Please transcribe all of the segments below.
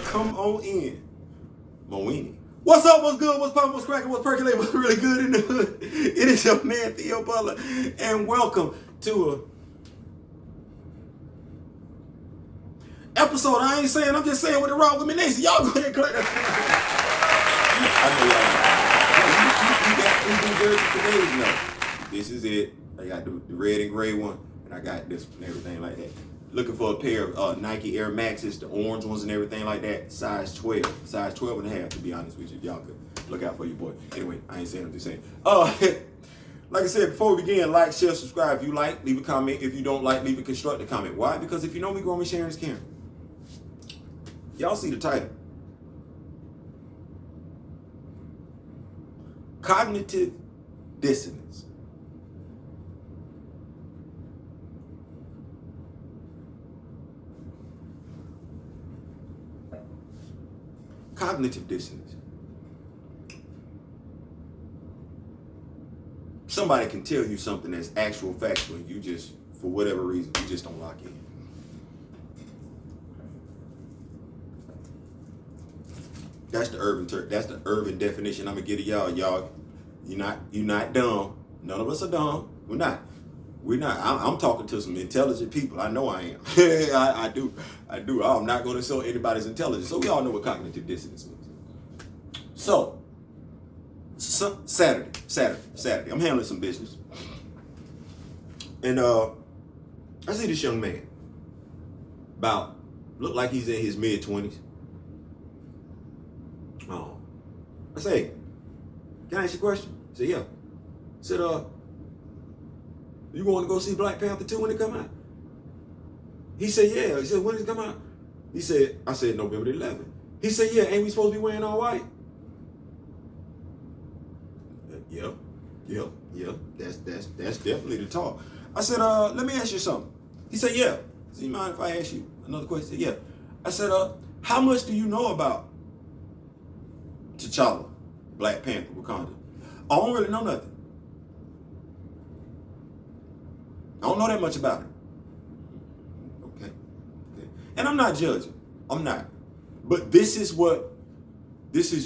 Come on in. Moini. What's up? What's good? What's poppin'? What's cracking? What's percolating? What's really good in the hood? It is your man Theo Butler, and welcome to a episode. I ain't saying. I'm just saying what it wrong with me. Nation, y'all go ahead and click that. I know y'all. You got 3 new jerseys for days now. This is it. I got the red and gray one, and I got this and everything like that. Looking for a pair of Nike Air Maxes, the orange ones and everything like that. Size 12. Size 12 and a half, to be honest with you. Y'all could look out for your boy. Anyway, I ain't saying, I'm just saying. Like I said, before we begin, like, share, subscribe. If you like, leave a comment. If you don't like, leave a constructive comment. Why? Because if you know me, growing, sharing is caring. Y'all see the title. Cognitive dissonance. Cognitive dissonance. Somebody can tell you something that's actual factual, and you just, for whatever reason, you just don't lock in. That's the urban definition I'm gonna give to y'all. Y'all, you're not dumb. None of us are dumb. We're not. I'm talking to some intelligent people. I know I am. I do. I'm not going to insult anybody's intelligence. So we all know what cognitive dissonance is. So Saturday. I'm handling some business, and I see this young man. Look like he's in his mid-20s. Oh, I say, can I ask you a question? He said, yeah. I said, you want to go see Black Panther 2 when it come out? He said, yeah. He said, when does it come out? I said, November 11th. He said, yeah, ain't we supposed to be wearing all white? Yep. That's definitely the talk. I said, let me ask you something. He said, yeah. Do you mind if I ask you another question? He said, yeah. I said, how much do you know about T'Challa, Black Panther, Wakanda? I don't really know nothing. I don't know that much about it. Okay. And I'm not judging. I'm not. But this is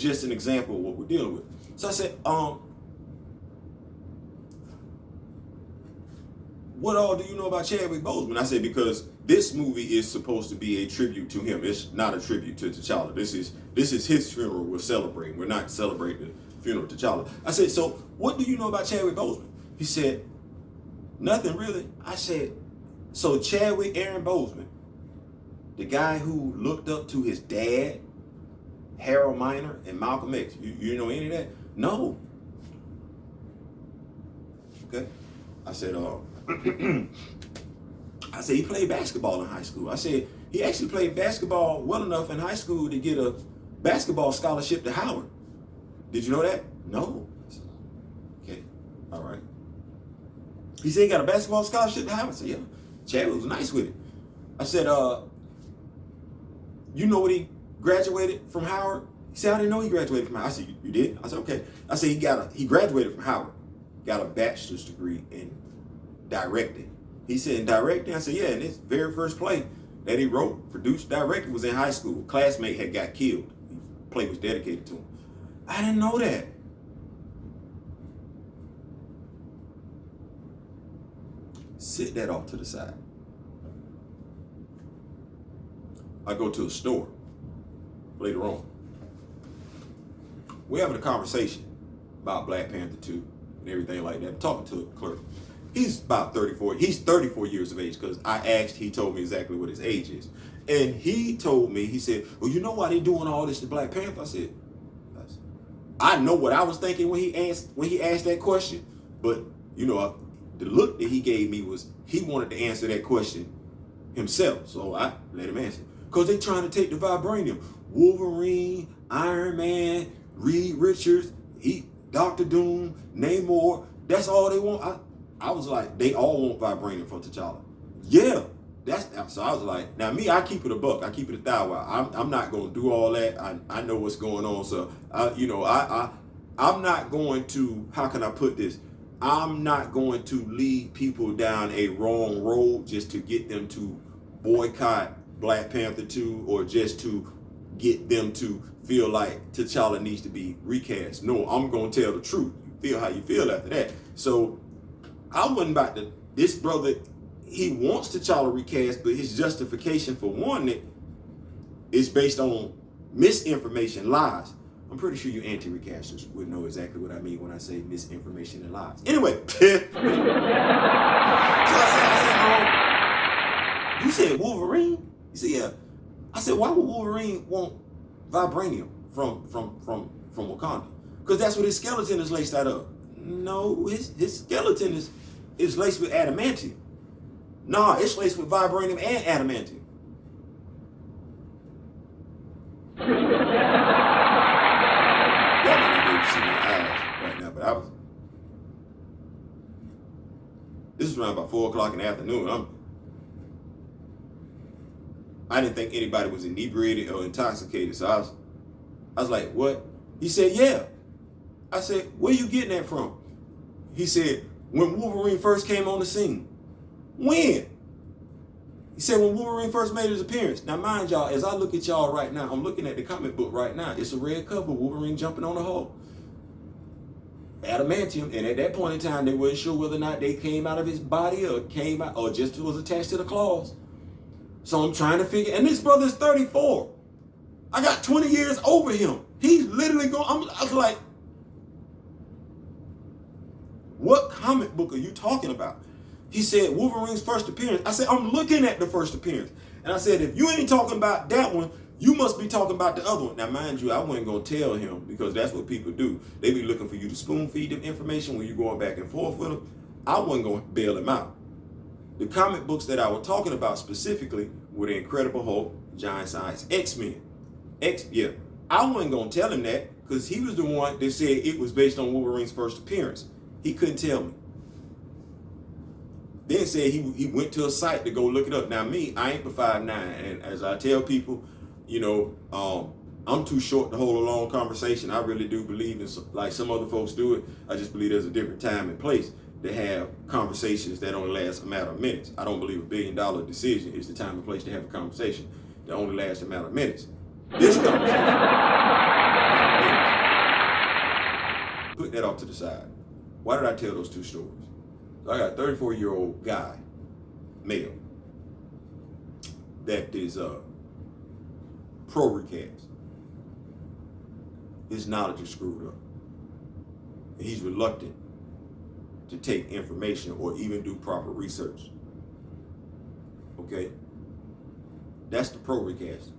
just an example of what we're dealing with. So I said, what all do you know about Chadwick Boseman? I said, because this movie is supposed to be a tribute to him. It's not a tribute to T'Challa. This is his funeral we're celebrating. We're not celebrating the funeral of T'Challa. I said, so what do you know about Chadwick Boseman? He said, nothing really. I said, so Chadwick Aaron Boseman, the guy who looked up to his dad, Harold Miner, and Malcolm X, you know any of that? No. Okay. I said, he played basketball in high school. I said, he actually played basketball well enough in high school to get a basketball scholarship to Howard. Did you know that? No. Okay. All right. He said he got a basketball scholarship to Howard. I said, yeah. Chadwick was nice with it. I said, you know what he graduated from Howard? He said, I didn't know he graduated from Howard. I said, you did? I said, okay. I said, he graduated from Howard, got a bachelor's degree in directing. He said, in directing? I said, yeah, and his very first play that he wrote, produced, directed was in high school. A classmate had got killed. The play was dedicated to him. I didn't know that. Sit that off to the side. I go to a store later on. We're having a conversation about Black Panther 2 and everything like that. I'm talking to a clerk. He's about 34. He's 34 years of age because I asked, he told me exactly what his age is. And he told me, he said, well, you know why they doing all this to Black Panther? I said, I know what I was thinking when he asked that question, but you know, the look that he gave me was he wanted to answer that question himself. So I let him answer. Because they trying to take the vibranium. Wolverine, Iron Man, Reed Richards, Dr. Doom, Namor. That's all they want. I was like, they all want vibranium from T'Challa. Yeah. So I was like, now me, I keep it a buck. I keep it a thou. I'm not going to do all that. I know what's going on. So, I'm not going to, how can I put this? I'm not going to lead people down a wrong road just to get them to boycott Black Panther 2 or just to get them to feel like T'Challa needs to be recast. No, I'm going to tell the truth. You feel how you feel after that. So I wasn't about to, this brother, he wants T'Challa recast, but his justification for wanting it is based on misinformation, lies. I'm pretty sure you anti-recasters would know exactly what I mean when I say misinformation and lies. Anyway, so I said, you said Wolverine? He said, yeah. I said, why would Wolverine want vibranium from Wakanda? Because that's what his skeleton is laced out of. No, his skeleton is laced with adamantium. Nah, it's laced with vibranium and adamantium. Y'all might not be able to see my eyes right now, but this is around about 4 o'clock in the afternoon. I didn't think anybody was inebriated or intoxicated, so I was like, what? He said, yeah. I said, where you getting that from? He said, when Wolverine first came on the scene. When? He said, when Wolverine first made his appearance. Now, mind y'all, as I look at y'all right now, I'm looking at the comic book right now. It's a red cover, Wolverine jumping on the Hulk. Adamantium, and at that point in time, they weren't sure whether or not they came out of his body or came out, or just was attached to the claws. So I'm trying to figure, and this brother's 34. I got 20 years over him. He's literally going, I was like, what comic book are you talking about? He said, Wolverine's first appearance. I said, I'm looking at the first appearance. And I said, if you ain't talking about that one, you must be talking about the other one. Now, mind you, I wasn't going to tell him because that's what people do. They be looking for you to spoon feed them information when you're going back and forth with them. I wasn't going to bail him out. The comic books that I was talking about specifically were the Incredible Hulk, Ias-Ijs, X-Men. I wasn't going to tell him that because he was the one that said it was based on Wolverine's first appearance. He couldn't tell me. Then said he went to a site to go look it up. Now me, I ain't but 5'9", and as I tell people, you know, I'm too short to hold a long conversation. I really do believe in, like some other folks do it, I just believe there's a different time and place to have conversations that only last a matter of minutes. I don't believe $1 billion decision is the time and place to have a conversation that only lasts a matter of minutes. This conversation, put that off to the side. Why did I tell those two stories? I got a 34-year-old guy, male, that is pro-recast. His knowledge is screwed up. And he's reluctant to take information or even do proper research. Okay? That's the pro-recaster.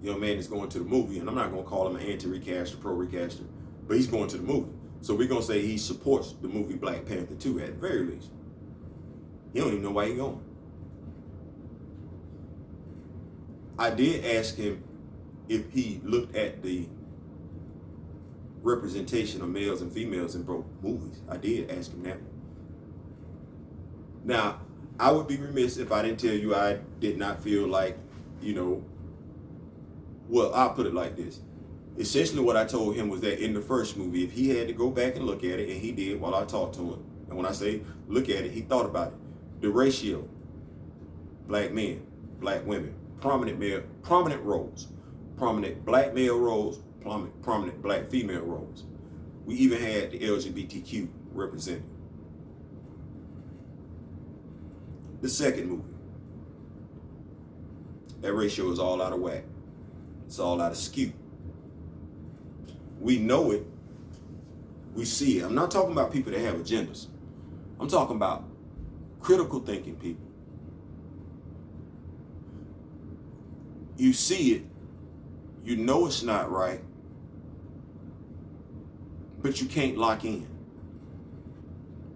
Young man is going to the movie, and I'm not going to call him an anti-recaster, pro-recaster, but he's going to the movie. So we're going to say he supports the movie Black Panther 2 at the very least. He don't even know why he's going. I did ask him if he looked at the representation of males and females in both movies. I did ask him that. Now, I would be remiss if I didn't tell you I did not feel like, you know, well, I'll put it like this. Essentially what I told him was that in the first movie, if he had to go back and look at it, and he did while I talked to him, and when I say look at it, he thought about it. The ratio, black men, black women, prominent roles, prominent black male roles, prominent black female roles. We even had the LGBTQ represented. The second movie, that ratio is all out of whack. It's all out of skew. We know it. We see it. I'm not talking about people that have agendas. I'm talking about critical thinking people. You see it. You know it's not right. But you can't lock in.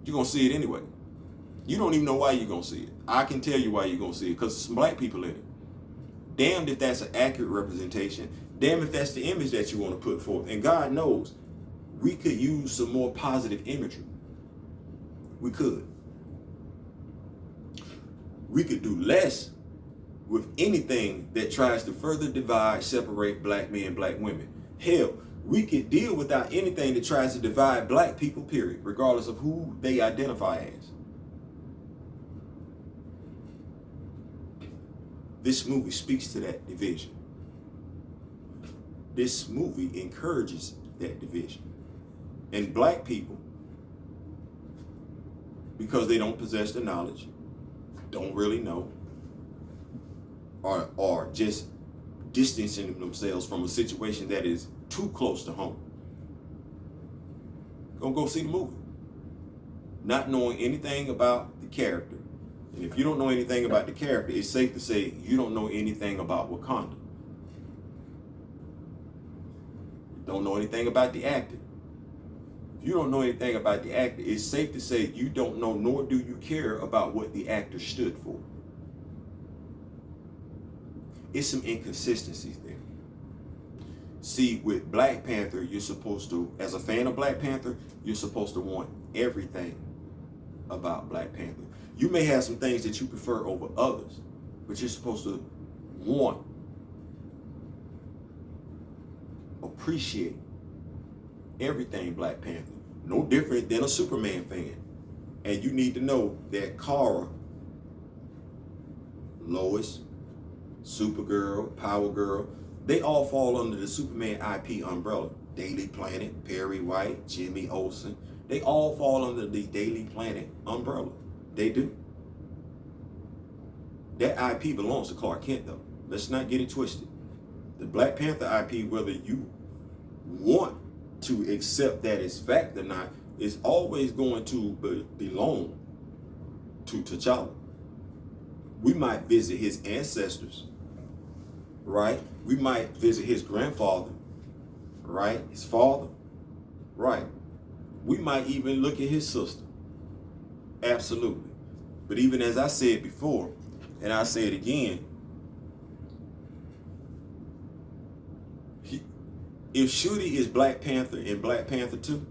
You're going to see it anyway. You don't even know why you're going to see it. I can tell you why you're going to see it. Because there's some black people in it. Damned if that's an accurate representation. Damn if that's the image that you want to put forth. And God knows, we could use some more positive imagery. We could. We could do less with anything that tries to further divide, separate black men, black women. Hell, we could deal without anything that tries to divide black people, period, regardless of who they identify as. This movie speaks to that division. this movie encourages that division. And black people, because they don't possess the knowledge, don't really know, are just distancing themselves from a situation that is too close to home, gonna go see the movie, not knowing anything about the character. And if you don't know anything about the character, it's safe to say you don't know anything about Wakanda. Don't know anything about the actor. If you don't know anything about the actor, it's safe to say you don't know, nor do you care about what the actor stood for. It's some inconsistencies there. See, with Black Panther, you're supposed to, as a fan of Black Panther, you're supposed to want everything about Black Panther. You may have some things that you prefer over others, but you're supposed to want, appreciate everything Black Panther. No different than a Superman fan. And you need to know that Kara, Lois, Supergirl, Power Girl, they all fall under the Superman IP umbrella. Daily Planet, Perry White, Jimmy Olsen, they all fall under the Daily Planet umbrella. They do. That IP belongs to Clark Kent, though. Let's not get it twisted. The Black Panther IP, whether you want to accept that as fact or not, is always going to belong to T'Challa. We might visit his ancestors, right? We might visit his grandfather, right? His father, right? We might even look at his sister. Absolutely. But even as I said before, and I say it again, if Shuri is Black Panther in Black Panther 2,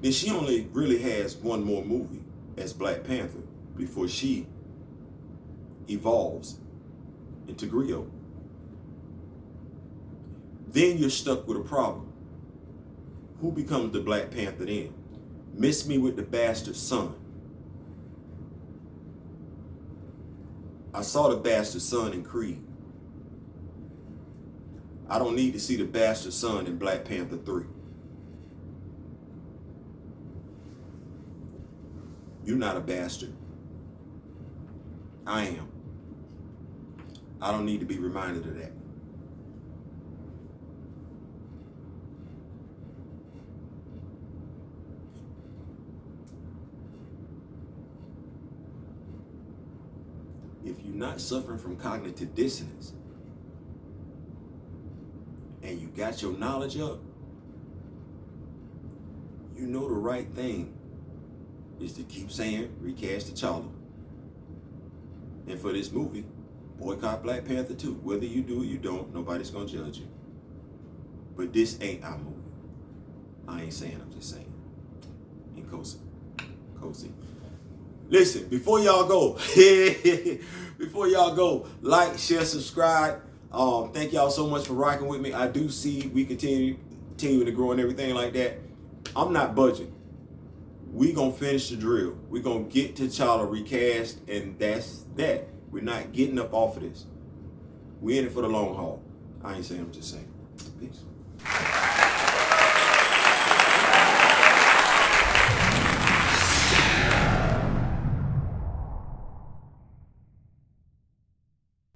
then she only really has one more movie as Black Panther before she evolves into Griot. Then you're stuck with a problem. Who becomes the Black Panther then? Miss me with the bastard son. I saw the bastard son in Creed. I don't need to see the bastard son in Black Panther 3. You're not a bastard. I am. I don't need to be reminded of that. If you're not suffering from cognitive dissonance and you got your knowledge up, you know the right thing is to keep saying recast T'Challa. And for this movie, boycott Black Panther 2. Whether you do or you don't, nobody's gonna judge you. But this ain't our movie. I ain't saying, I'm just saying. And cozy. Listen, before y'all go, like, share, subscribe. Thank y'all so much for rocking with me. I do see we continuing to grow and everything like that. I'm not budging. We gonna finish the drill. We gonna get T'Challa recast, and that's that. We're not getting up off of this. We in it for the long haul. I ain't saying, I'm just saying. Peace.